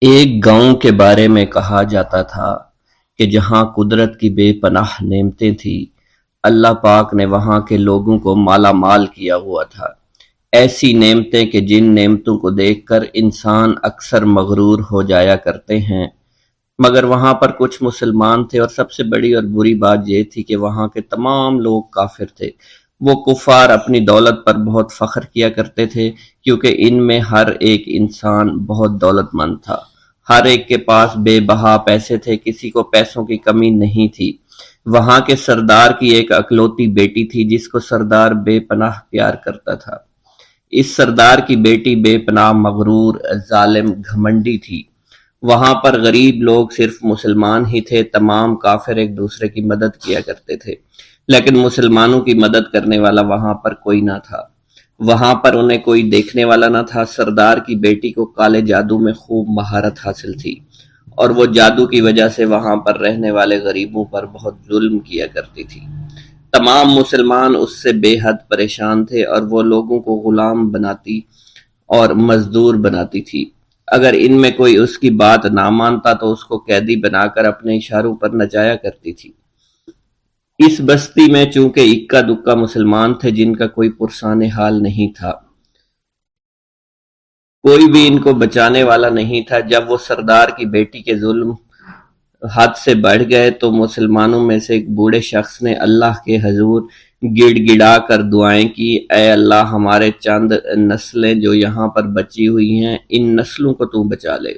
ایک گاؤں کے بارے میں کہا جاتا تھا کہ جہاں قدرت کی بے پناہ نعمتیں تھیں، اللہ پاک نے وہاں کے لوگوں کو مالا مال کیا ہوا تھا۔ ایسی نعمتیں کہ جن نعمتوں کو دیکھ کر انسان اکثر مغرور ہو جایا کرتے ہیں، مگر وہاں پر کچھ مسلمان تھے، اور سب سے بڑی اور بری بات یہ تھی کہ وہاں کے تمام لوگ کافر تھے۔ وہ کفار اپنی دولت پر بہت فخر کیا کرتے تھے، کیونکہ ان میں ہر ایک انسان بہت دولت مند تھا۔ ہر ایک کے پاس بے بہا پیسے تھے، کسی کو پیسوں کی کمی نہیں تھی۔ وہاں کے سردار کی ایک اکلوتی بیٹی تھی جس کو سردار بے پناہ پیار کرتا تھا۔ اس سردار کی بیٹی بے پناہ مغرور، ظالم، گھمنڈی تھی۔ وہاں پر غریب لوگ صرف مسلمان ہی تھے، تمام کافر ایک دوسرے کی مدد کیا کرتے تھے، لیکن مسلمانوں کی مدد کرنے والا وہاں پر کوئی نہ تھا۔ وہاں پر انہیں کوئی دیکھنے والا نہ تھا۔ سردار کی بیٹی کو کالے جادو میں خوب مہارت حاصل تھی، اور وہ جادو کی وجہ سے وہاں پر رہنے والے غریبوں پر بہت ظلم کیا کرتی تھی۔ تمام مسلمان اس سے بے حد پریشان تھے، اور وہ لوگوں کو غلام بناتی اور مزدور بناتی تھی۔ اگر ان میں کوئی اس کی بات نہ مانتا تو اس کو قیدی بنا کر اپنے اشاروں پر نچایا کرتی تھی۔ اس بستی میں چونکہ اکا دکا مسلمان تھے جن کا کوئی پرسان حال نہیں تھا، کوئی بھی ان کو بچانے والا نہیں تھا۔ جب وہ سردار کی بیٹی کے ظلم حد سے بڑھ گئے تو مسلمانوں میں سے ایک بوڑھے شخص نے اللہ کے حضور گڑ گڑا کر دعائیں کی، اے اللہ، ہمارے چند نسلیں جو یہاں پر بچی ہوئی ہیں، ان نسلوں کو تو بچا لے۔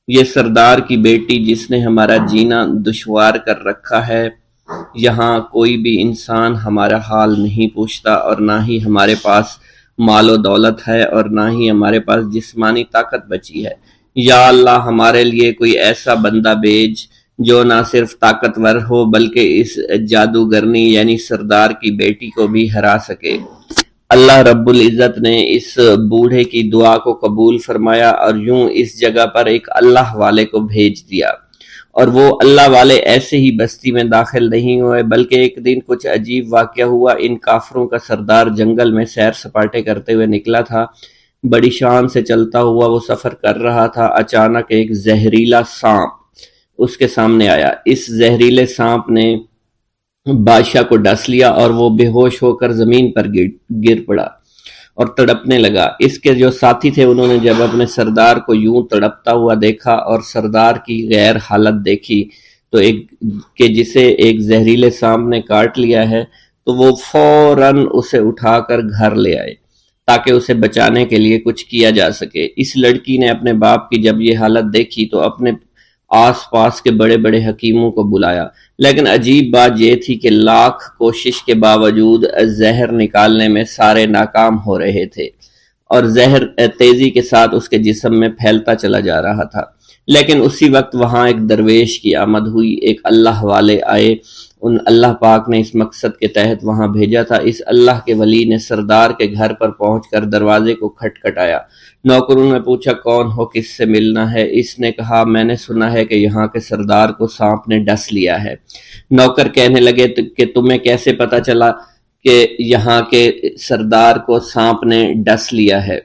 یہ سردار کی بیٹی جس نے ہمارا جینا دشوار کر رکھا ہے، یہاں کوئی بھی انسان ہمارا حال نہیں پوچھتا، اور نہ ہی ہمارے پاس مال و دولت ہے، اور نہ ہی ہمارے پاس جسمانی طاقت بچی ہے۔ یا اللہ، ہمارے لیے کوئی ایسا بندہ بھیج جو نہ صرف طاقتور ہو بلکہ اس جادوگرنی یعنی سردار کی بیٹی کو بھی ہرا سکے۔ اللہ رب العزت نے اس بوڑھے کی دعا کو قبول فرمایا، اور یوں اس جگہ پر ایک اللہ والے کو بھیج دیا۔ اور وہ اللہ والے ایسے ہی بستی میں داخل نہیں ہوئے، بلکہ ایک دن کچھ عجیب واقعہ ہوا۔ ان کافروں کا سردار جنگل میں سیر سپاٹے کرتے ہوئے نکلا تھا۔ بڑی شان سے چلتا ہوا وہ سفر کر رہا تھا۔ اچانک ایک زہریلا سانپ اس کے سامنے آیا۔ اس زہریلے سانپ نے بادشاہ کو ڈس لیا، اور وہ بے ہوش ہو کر زمین پر گر پڑا اور تڑپنے لگا۔ اس کے جو ساتھی تھے انہوں نے جب اپنے سردار کو یوں تڑپتا ہوا دیکھا اور سردار کی غیر حالت دیکھی تو کہ جسے ایک زہریلے سانپ نے کاٹ لیا ہے، تو وہ فوراً اسے اٹھا کر گھر لے آئے تاکہ اسے بچانے کے لیے کچھ کیا جا سکے۔ اس لڑکی نے اپنے باپ کی جب یہ حالت دیکھی تو اپنے آس پاس کے بڑے بڑے حکیموں کو بلایا، لیکن عجیب بات یہ تھی کہ لاکھ کوشش کے باوجود زہر نکالنے میں سارے ناکام ہو رہے تھے، اور زہر تیزی کے ساتھ اس کے جسم میں پھیلتا چلا جا رہا تھا۔ لیکن اسی وقت وہاں ایک درویش کی آمد ہوئی، ایک اللہ والے آئے، ان اللہ پاک نے اس مقصد کے تحت وہاں بھیجا تھا۔ اس اللہ کے ولی نے سردار کے گھر پر پہنچ کر دروازے کو کھٹکھٹایا۔ نوکروں نے پوچھا کون ہو، کس سے ملنا ہے؟ اس نے کہا میں نے سنا ہے کہ یہاں کے سردار کو سانپ نے ڈس لیا ہے۔ نوکر کہنے لگے کہ تمہیں کیسے پتا چلا کہ یہاں کے سردار کو سانپ نے ڈس لیا ہے؟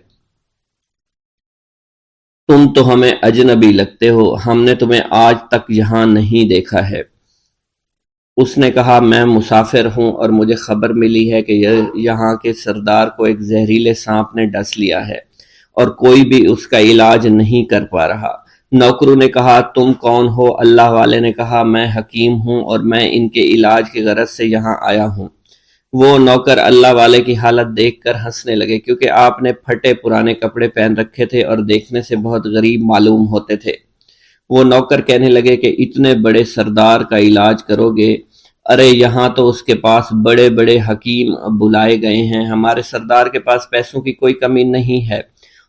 تم تو ہمیں اجنبی لگتے ہو، ہم نے تمہیں آج تک یہاں نہیں دیکھا ہے۔ اس نے کہا میں مسافر ہوں، اور مجھے خبر ملی ہے کہ یہاں کے سردار کو ایک زہریلے سانپ نے ڈس لیا ہے، اور کوئی بھی اس کا علاج نہیں کر پا رہا۔ نوکروں نے کہا تم کون ہو؟ اللہ والے نے کہا میں حکیم ہوں، اور میں ان کے علاج کی غرض سے یہاں آیا ہوں۔ وہ نوکر اللہ والے کی حالت دیکھ کر ہنسنے لگے، کیونکہ آپ نے پھٹے پرانے کپڑے پہن رکھے تھے اور دیکھنے سے بہت غریب معلوم ہوتے تھے۔ وہ نوکر کہنے لگے کہ اتنے بڑے سردار کا علاج کرو گے؟ ارے یہاں تو اس کے پاس بڑے بڑے حکیم بلائے گئے ہیں، ہمارے سردار کے پاس پیسوں کی کوئی کمی نہیں ہے،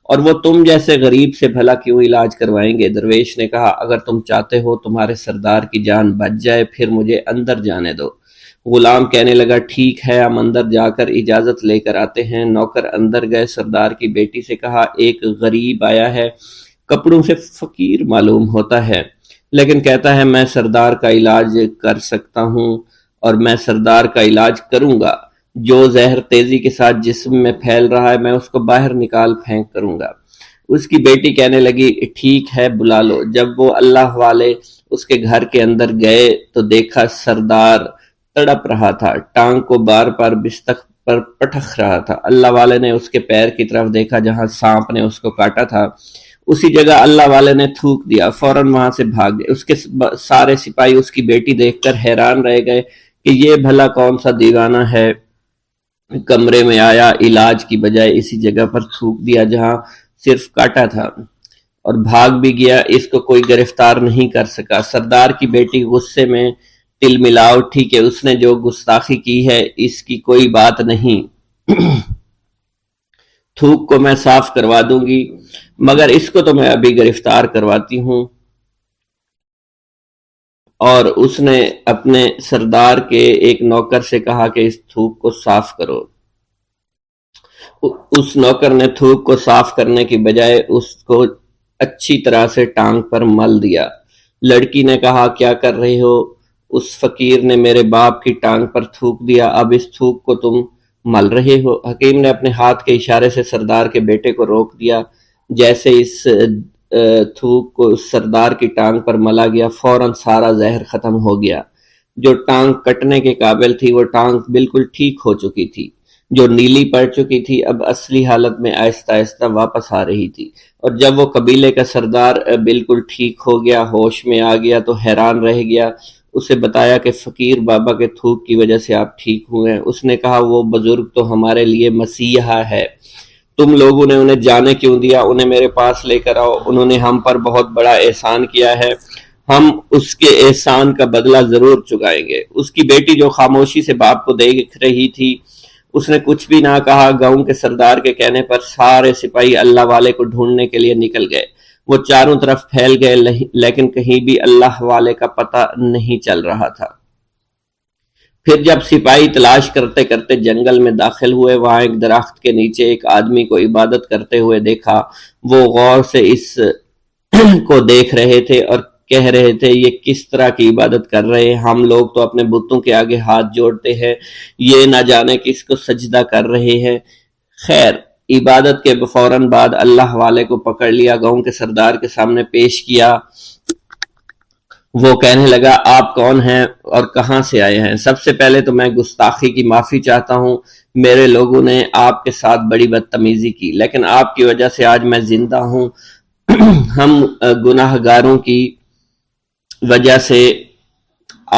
اور وہ تم جیسے غریب سے بھلا کیوں علاج کروائیں گے؟ درویش نے کہا اگر تم چاہتے ہو تمہارے سردار کی جان بچ جائے پھر مجھے اندر جانے دو۔ غلام کہنے لگا ٹھیک ہے، ہم اندر جا کر اجازت لے کر آتے ہیں۔ نوکر اندر گئے، سردار کی بیٹی سے کہا ایک غریب آیا ہے، کپڑوں سے فقیر معلوم ہوتا ہے، لیکن کہتا ہے میں سردار کا علاج کر سکتا ہوں، اور میں سردار کا علاج کروں گا۔ جو زہر تیزی کے ساتھ جسم میں پھیل رہا ہے میں اس کو باہر نکال پھینک کروں گا۔ اس کی بیٹی کہنے لگی ٹھیک ہے بلا لو۔ جب وہ اللہ والے اس کے گھر کے اندر گئے تو دیکھا سردار تڑپ رہا تھا، ٹانگ کو بار بار بستر پر پٹخ رہا تھا۔ اللہ والے نے اس کے پیر کی طرف دیکھا جہاں سانپ نے اس کو کاٹا تھا، اسی جگہ اللہ والے نے تھوک دیا، فوراً وہاں سے بھاگ گئے۔ اس کے سارے سپاہی اس کی بیٹی دیکھ کر حیران رہ گئے کہ یہ بھلا کون سا دیوانہ ہے، کمرے میں آیا، علاج کی بجائے اسی جگہ پر تھوک دیا جہاں صرف کاٹا تھا، اور بھاگ بھی گیا۔ اس کو کوئی گرفتار نہیں کر سکا۔ سردار کی بیٹی غصے میں تل ملا اٹھی کہ اس نے جو گستاخی کی ہے اس کی کوئی بات نہیں، تھوک کو میں صاف کروا دوں گی، مگر اس کو تو میں ابھی گرفتار کرواتی ہوں۔ اور اس نے اپنے سردار کے ایک نوکر سے کہا کہ اس تھوک کو صاف کرو۔ اس نوکر نے تھوک کو صاف کرنے کی بجائے اس کو اچھی طرح سے ٹانگ پر مل دیا۔ لڑکی نے کہا کیا کر رہے ہو؟ اس فقیر نے میرے باپ کی ٹانگ پر تھوک دیا، اب اس تھوک کو تم مل رہے ہو؟ حکیم نے اپنے ہاتھ کے اشارے سے سردار کے بیٹے کو روک دیا۔ جیسے اس تھوک کو سردار کی ٹانگ پر ملا گیا، فوراً سارا زہر ختم ہو گیا۔ جو ٹانگ کٹنے کے قابل تھی وہ ٹانگ بالکل ٹھیک ہو چکی تھی، جو نیلی پڑ چکی تھی اب اصلی حالت میں آہستہ آہستہ واپس آ رہی تھی۔ اور جب وہ قبیلے کا سردار بالکل ٹھیک ہو گیا، ہوش میں آ گیا تو حیران رہ گیا۔ اسے بتایا کہ فقیر بابا کے تھوک کی وجہ سے آپ ٹھیک ہوئے ہیں۔ اس نے کہا وہ بزرگ تو ہمارے لیے مسیحا ہے، تم لوگوں نے انہیں جانے کیوں دیا؟ انہیں میرے پاس لے کر آؤ، انہوں نے ہم پر بہت بڑا احسان کیا ہے، ہم اس کے احسان کا بدلہ ضرور چکائیں گے۔ اس کی بیٹی جو خاموشی سے باپ کو دیکھ رہی تھی، اس نے کچھ بھی نہ کہا۔ گاؤں کے سردار کے کہنے پر سارے سپاہی اللہ والے کو ڈھونڈنے کے لیے نکل گئے۔ وہ چاروں طرف پھیل گئے لیکن کہیں بھی اللہ والے کا پتہ نہیں چل رہا تھا۔ پھر جب سپاہی تلاش کرتے کرتے جنگل میں داخل ہوئے، وہاں ایک درخت کے نیچے ایک آدمی کو عبادت کرتے ہوئے دیکھا۔ وہ غور سے اس کو دیکھ رہے تھے اور کہہ رہے تھے یہ کس طرح کی عبادت کر رہے ہیں؟ ہم لوگ تو اپنے بتوں کے آگے ہاتھ جوڑتے ہیں، یہ نہ جانے کس کو سجدہ کر رہے ہیں۔ خیر، عبادت کے فوراً بعد اللہ والے کو پکڑ لیا، گاؤں کے سردار کے سامنے پیش کیا۔ وہ کہنے لگا آپ کون ہیں اور کہاں سے آئے ہیں؟ سب سے پہلے تو میں گستاخی کی معافی چاہتا ہوں، میرے لوگوں نے آپ کے ساتھ بڑی بدتمیزی کی، لیکن آپ کی وجہ سے آج میں زندہ ہوں۔ ہم گناہ گاروں کی وجہ سے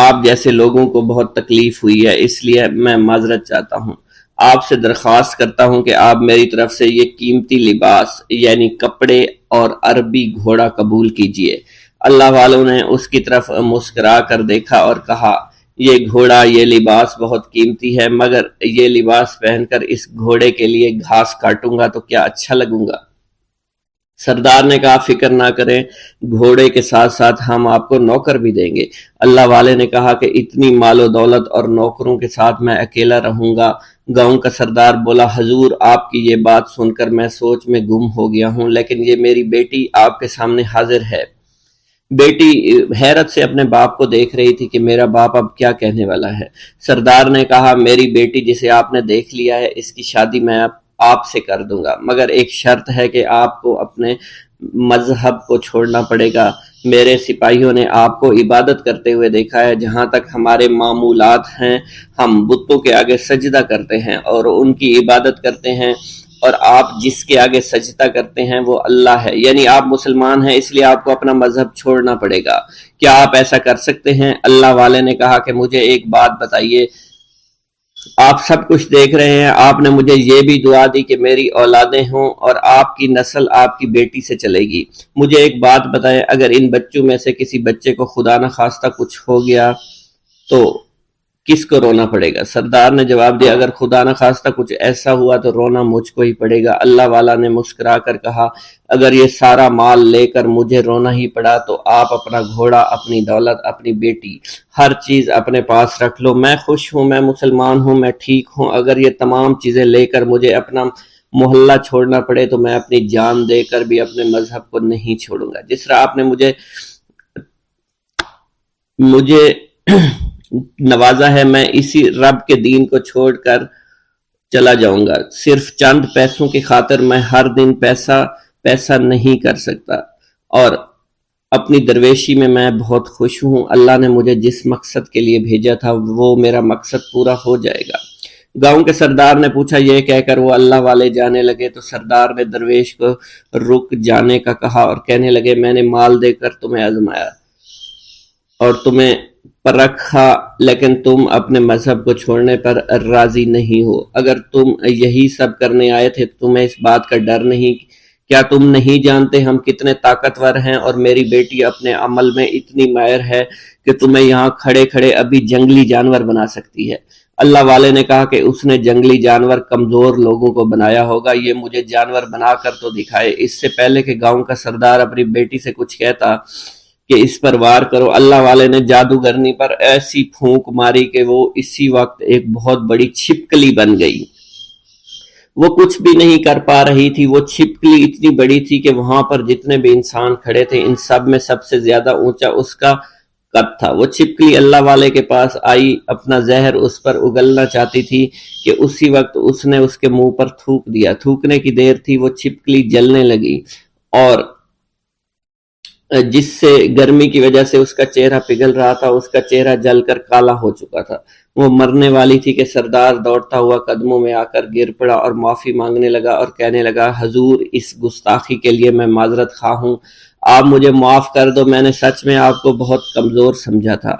آپ جیسے لوگوں کو بہت تکلیف ہوئی ہے، اس لیے میں معذرت چاہتا ہوں۔ آپ سے درخواست کرتا ہوں کہ آپ میری طرف سے یہ قیمتی لباس یعنی کپڑے اور عربی گھوڑا قبول کیجئے۔ اللہ والوں نے اس کی طرف مسکرا کر دیکھا اور کہا یہ گھوڑا، یہ لباس بہت قیمتی ہے، مگر یہ لباس پہن کر اس گھوڑے کے لیے گھاس کاٹوں گا تو کیا اچھا لگوں گا؟ سردار نے کہا فکر نہ کریں، گھوڑے کے ساتھ ساتھ ہم آپ کو نوکر بھی دیں گے۔ اللہ والے نے کہا کہ اتنی مال و دولت اور نوکروں کے ساتھ میں اکیلا رہوں گا؟ گاؤں کا سردار بولا حضور آپ کی یہ بات سن کر میں سوچ میں گم ہو گیا ہوں، لیکن یہ میری بیٹی آپ کے سامنے حاضر ہے۔ بیٹی حیرت سے اپنے باپ کو دیکھ رہی تھی کہ میرا باپ اب کیا کہنے والا ہے۔ سردار نے کہا میری بیٹی جسے آپ نے دیکھ لیا ہے اس کی شادی میں آپ سے کر دوں گا، مگر ایک شرط ہے کہ آپ کو اپنے مذہب کو چھوڑنا پڑے گا۔ میرے سپاہیوں نے آپ کو عبادت کرتے ہوئے دیکھا ہے، جہاں تک ہمارے معمولات ہیں ہم بتوں کے آگے سجدہ کرتے ہیں اور ان کی عبادت کرتے ہیں، اور آپ جس کے آگے سجدہ کرتے ہیں وہ اللہ ہے، یعنی آپ مسلمان ہیں، اس لیے آپ کو اپنا مذہب چھوڑنا پڑے گا۔ کیا آپ ایسا کر سکتے ہیں؟ اللہ والے نے کہا کہ مجھے ایک بات بتائیے، آپ سب کچھ دیکھ رہے ہیں، آپ نے مجھے یہ بھی دعا دی کہ میری اولادیں ہوں اور آپ کی نسل آپ کی بیٹی سے چلے گی۔ مجھے ایک بات بتائیں، اگر ان بچوں میں سے کسی بچے کو خدا نہ خواستہ کچھ ہو گیا تو کس کو رونا پڑے گا؟ سردار نے جواب دیا اگر خدا نہ خواستہ کچھ ایسا ہوا تو رونا مجھ کو ہی پڑے گا۔ اللہ والا نے مسکرا کر کہا اگر یہ سارا مال لے کر مجھے رونا ہی پڑا تو آپ اپنا گھوڑا، اپنی دولت، اپنی بیٹی، ہر چیز اپنے پاس رکھ لو۔ میں خوش ہوں، میں مسلمان ہوں، میں ٹھیک ہوں۔ اگر یہ تمام چیزیں لے کر مجھے اپنا محلہ چھوڑنا پڑے تو میں اپنی جان دے کر بھی اپنے مذہب کو نہیں چھوڑوں گا۔ جس طرح آپ نے مجھے نوازا ہے، میں اسی رب کے دین کو چھوڑ کر چلا جاؤں گا۔ صرف چند پیسوں کی خاطر میں ہر دن پیسہ پیسہ نہیں کر سکتا، اور اپنی درویشی میں بہت خوش ہوں۔ اللہ نے مجھے جس مقصد کے لیے بھیجا تھا وہ میرا مقصد پورا ہو جائے گا۔ گاؤں کے سردار نے پوچھا، یہ کہہ کر وہ اللہ والے جانے لگے تو سردار نے درویش کو رک جانے کا کہا اور کہنے لگے، میں نے مال دے کر تمہیں آزمایا اور تمہیں پرکھا، لیکن تم اپنے مذہب کو چھوڑنے پر راضی نہیں ہو۔ اگر تم یہی سب کرنے آئے تھے تو تمہیں اس بات کا ڈر نہیں؟ کیا تم نہیں جانتے ہم کتنے طاقتور ہیں، اور میری بیٹی اپنے عمل میں اتنی ماہر ہے کہ تمہیں یہاں کھڑے کھڑے ابھی جنگلی جانور بنا سکتی ہے۔ اللہ والے نے کہا کہ اس نے جنگلی جانور کمزور لوگوں کو بنایا ہوگا، یہ مجھے جانور بنا کر تو دکھائے۔ اس سے پہلے کہ گاؤں کا سردار اپنی بیٹی سے کچھ کہتا کہ اس پر وار کرو، اللہ والے نے جادوگرنی پر ایسی پھونک ماری کہ وہ اسی وقت ایک بہت بڑی چھپکلی بن گئی۔ وہ کچھ بھی نہیں کر پا رہی تھی، وہ چھپکلی اتنی بڑی تھی کہ وہاں پر جتنے بھی انسان کھڑے تھے ان سب میں سب سے زیادہ اونچا اس کا قد تھا۔ وہ چھپکلی اللہ والے کے پاس آئی، اپنا زہر اس پر اگلنا چاہتی تھی کہ اسی وقت اس نے اس کے منہ پر تھوک دیا۔ تھوکنے کی دیر تھی، وہ چھپکلی جلنے لگی اور جس سے گرمی کی وجہ سے اس کا چہرہ پگھل رہا تھا، اس کا چہرہ جل کر کالا ہو چکا تھا۔ وہ مرنے والی تھی کہ سردار دوڑتا ہوا قدموں میں آ کر گر پڑا اور معافی مانگنے لگا اور کہنے لگا، حضور اس گستاخی کے لیے میں معذرت خواہ ہوں، آپ مجھے معاف کر دو، میں نے سچ میں آپ کو بہت کمزور سمجھا تھا،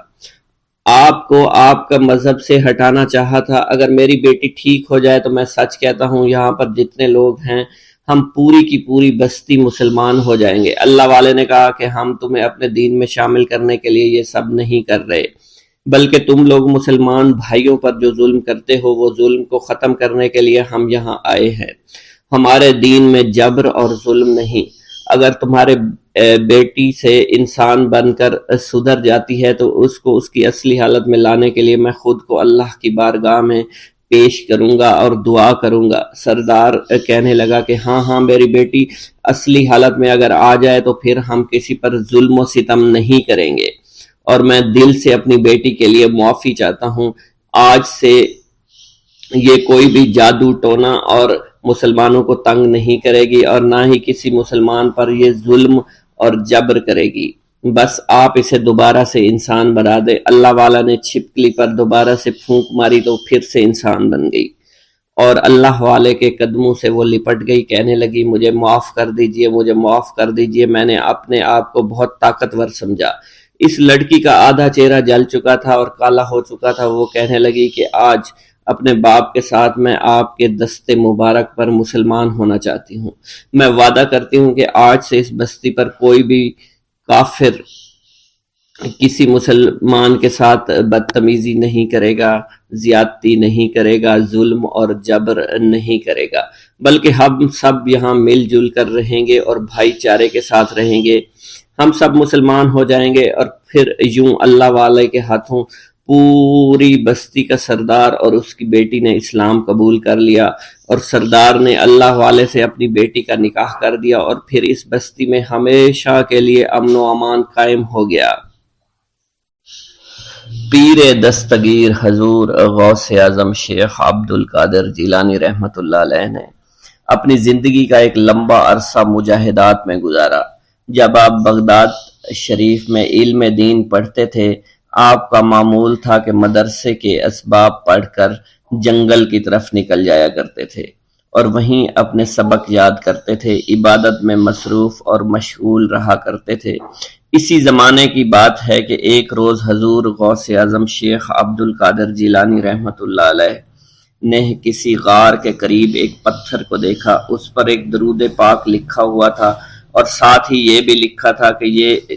آپ کو آپ کا مذہب سے ہٹانا چاہا تھا۔ اگر میری بیٹی ٹھیک ہو جائے تو میں سچ کہتا ہوں یہاں پر جتنے لوگ ہیں ہم پوری کی پوری بستی مسلمان ہو جائیں گے۔ اللہ والے نے کہا کہ ہم تمہیں اپنے دین میں شامل کرنے کے لیے یہ سب نہیں کر رہے، بلکہ تم لوگ مسلمان بھائیوں پر جو ظلم کرتے ہو وہ ظلم کو ختم کرنے کے لیے ہم یہاں آئے ہیں۔ ہمارے دین میں جبر اور ظلم نہیں۔ اگر تمہارے بیٹی سے انسان بن کر سدھر جاتی ہے تو اس کو اس کی اصلی حالت میں لانے کے لیے میں خود کو اللہ کی بارگاہ میں پیش کروں گا اور دعا کروں گا۔ سردار کہنے لگا کہ ہاں میری بیٹی اصلی حالت میں اگر آ جائے تو پھر ہم کسی پر ظلم و ستم نہیں کریں گے، اور میں دل سے اپنی بیٹی کے لیے معافی چاہتا ہوں۔ آج سے یہ کوئی بھی جادو ٹونا اور مسلمانوں کو تنگ نہیں کرے گی، اور نہ ہی کسی مسلمان پر یہ ظلم اور جبر کرے گی۔ بس آپ اسے دوبارہ سے انسان بنا دے۔ اللہ والا نے چھپکلی پر دوبارہ سے پھونک ماری تو پھر سے انسان بن گئی اور اللہ والے کے قدموں سے وہ لپٹ گئی، کہنے لگی، مجھے معاف کر دیجئے، مجھے معاف کر دیجئے، میں نے اپنے آپ کو بہت طاقتور سمجھا۔ اس لڑکی کا آدھا چہرہ جل چکا تھا اور کالا ہو چکا تھا۔ وہ کہنے لگی کہ آج اپنے باپ کے ساتھ میں آپ کے دست مبارک پر مسلمان ہونا چاہتی ہوں۔ میں وعدہ کرتی ہوں کہ آج سے اس بستی پر کوئی بھی کافر کسی مسلمان کے ساتھ بدتمیزی نہیں کرے گا، زیادتی نہیں کرے گا، ظلم اور جبر نہیں کرے گا، بلکہ ہم سب یہاں مل جل کر رہیں گے اور بھائی چارے کے ساتھ رہیں گے۔ ہم سب مسلمان ہو جائیں گے اور پھر یوں اللہ والے کے ہاتھوں پوری بستی کا سردار اور اس کی بیٹی نے اسلام قبول کر لیا، اور سردار نے اللہ والے سے اپنی بیٹی کا نکاح کر دیا، اور پھر اس بستی میں ہمیشہ کے لیے امن و امان قائم ہو گیا۔ پیر دستگیر حضور غوث اعظم شیخ عبد القادر جیلانی رحمۃ اللہ علیہ نے اپنی زندگی کا ایک لمبا عرصہ مجاہدات میں گزارا۔ جب آپ بغداد شریف میں علم دین پڑھتے تھے، آپ کا معمول تھا کہ مدرسے کے اسباب پڑھ کر جنگل کی طرف نکل جایا کرتے تھے اور وہیں اپنے سبق یاد کرتے تھے، عبادت میں مصروف اور مشغول رہا کرتے تھے۔ اسی زمانے کی بات ہے کہ ایک روز حضور غوث اعظم شیخ عبد القادر جیلانی رحمۃ اللہ علیہ نے کسی غار کے قریب ایک پتھر کو دیکھا۔ اس پر ایک درود پاک لکھا ہوا تھا اور ساتھ ہی یہ بھی لکھا تھا کہ یہ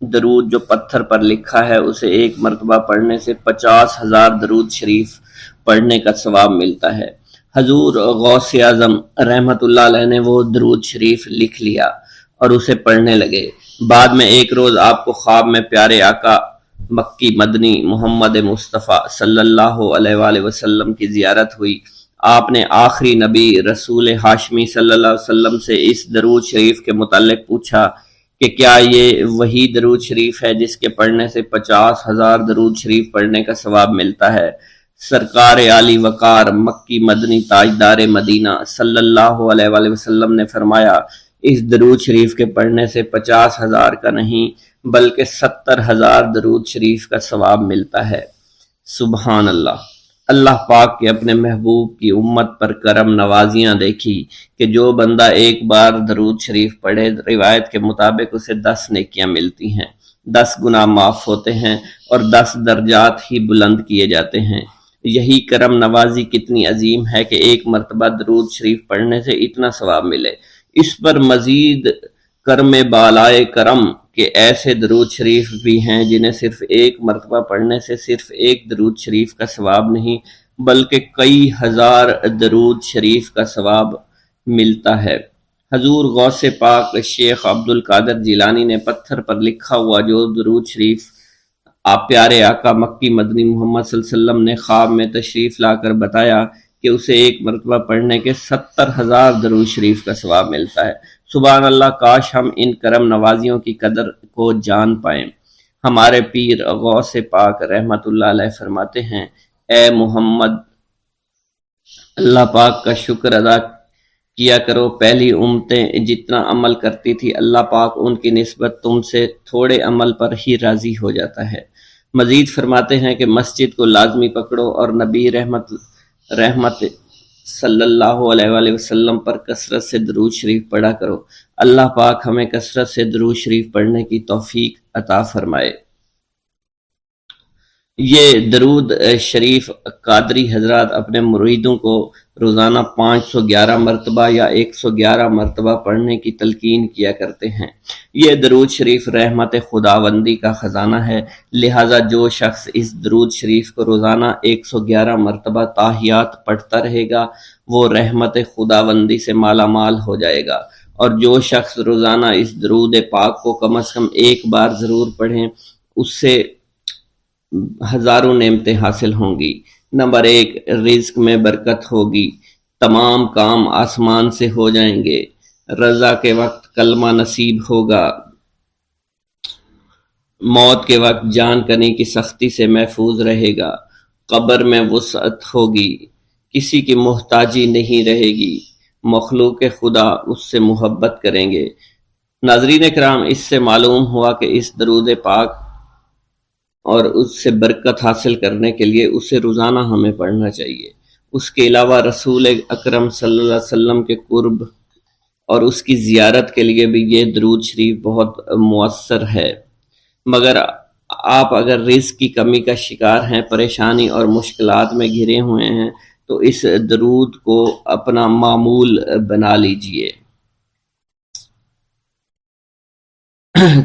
درود جو پتھر پر لکھا ہے اسے ایک مرتبہ پڑھنے سے 50,000 درود شریف پڑھنے کا ثواب ملتا ہے۔ حضور غوث اعظم رحمۃ اللہ علیہ نے وہ درود شریف لکھ لیا اور اسے پڑھنے لگے۔ بعد میں ایک روز آپ کو خواب میں پیارے آقا مکی مدنی محمد مصطفیٰ صلی اللہ علیہ وآلہ وسلم کی زیارت ہوئی۔ آپ نے آخری نبی رسول ہاشمی صلی اللہ علیہ وسلم سے اس درود شریف کے متعلق پوچھا کہ کیا یہ وہی درود شریف ہے جس کے پڑھنے سے 50,000 درود شریف پڑھنے کا ثواب ملتا ہے؟ سرکار عالی وقار مکی مدنی تاجدار مدینہ صلی اللہ علیہ وآلہ وسلم نے فرمایا، اس درود شریف کے پڑھنے سے 50,000 کا نہیں بلکہ 70,000 درود شریف کا ثواب ملتا ہے۔ سبحان اللہ۔ اللہ پاک کے اپنے محبوب کی امت پر کرم نوازیاں دیکھی کہ جو بندہ ایک بار درود شریف پڑھے، روایت کے مطابق اسے 10 نیکیاں ملتی ہیں، 10 گناہ معاف ہوتے ہیں اور 10 درجات ہی بلند کیے جاتے ہیں۔ یہی کرم نوازی کتنی عظیم ہے کہ ایک مرتبہ درود شریف پڑھنے سے اتنا ثواب ملے۔ اس پر مزید کرم بالائے کرم کہ ایسے درود شریف بھی ہیں جنہیں صرف ایک مرتبہ پڑھنے سے صرف ایک درود شریف کا ثواب نہیں بلکہ کئی ہزار درود شریف کا ثواب ملتا ہے۔ حضور غوث پاک شیخ عبد القادر جیلانی نے پتھر پر لکھا ہوا جو درود شریف آپ پیارے آقا مکی مدنی محمد صلی اللہ علیہ وسلم نے خواب میں تشریف لا کر بتایا کہ اسے ایک مرتبہ پڑھنے کے 70,000 درود شریف کا ثواب ملتا ہے۔ سبحان اللہ، کاش ہم ان کرم نوازیوں کی قدر کو جان پائیں۔ ہمارے پیر غوث پاک رحمت اللہ علیہ فرماتے ہیں، اے محمد، اللہ پاک کا شکر ادا کیا کرو، پہلی امتیں جتنا عمل کرتی تھی اللہ پاک ان کی نسبت تم سے تھوڑے عمل پر ہی راضی ہو جاتا ہے۔ مزید فرماتے ہیں کہ مسجد کو لازمی پکڑو اور نبی رحمت صلی اللہ علیہ وآلہ وسلم پر کثرت سے درود شریف پڑھا کرو۔ اللہ پاک ہمیں کثرت سے درود شریف پڑھنے کی توفیق عطا فرمائے۔ یہ درود شریف قادری حضرات اپنے مریدوں کو روزانہ 511 مرتبہ یا 111 مرتبہ پڑھنے کی تلقین کیا کرتے ہیں۔ یہ درود شریف رحمت خداوندی کا خزانہ ہے، لہٰذا جو شخص اس درود شریف کو روزانہ 111 مرتبہ تاحیات پڑھتا رہے گا وہ رحمت خداوندی سے مالا مال ہو جائے گا، اور جو شخص روزانہ اس درود پاک کو کم از کم ایک بار ضرور پڑھیں اس سے ہزاروں نعمتیں حاصل ہوں گی۔ نمبر 1، رزق میں برکت ہوگی، تمام کام آسمان سے ہو جائیں گے، رضا کے وقت کلمہ نصیب ہوگا، موت کے وقت جان کنی کی سختی سے محفوظ رہے گا، قبر میں وسعت ہوگی، کسی کی محتاجی نہیں رہے گی، مخلوق خدا اس سے محبت کریں گے۔ ناظرین کرام، اس سے معلوم ہوا کہ اس درود پاک اور اس سے برکت حاصل کرنے کے لیے اسے روزانہ ہمیں پڑھنا چاہیے۔ اس کے علاوہ رسول اکرم صلی اللہ علیہ وسلم کے قرب اور اس کی زیارت کے لیے بھی یہ درود شریف بہت مؤثر ہے۔ مگر آپ اگر رزق کی کمی کا شکار ہیں، پریشانی اور مشکلات میں گھرے ہوئے ہیں تو اس درود کو اپنا معمول بنا لیجئے۔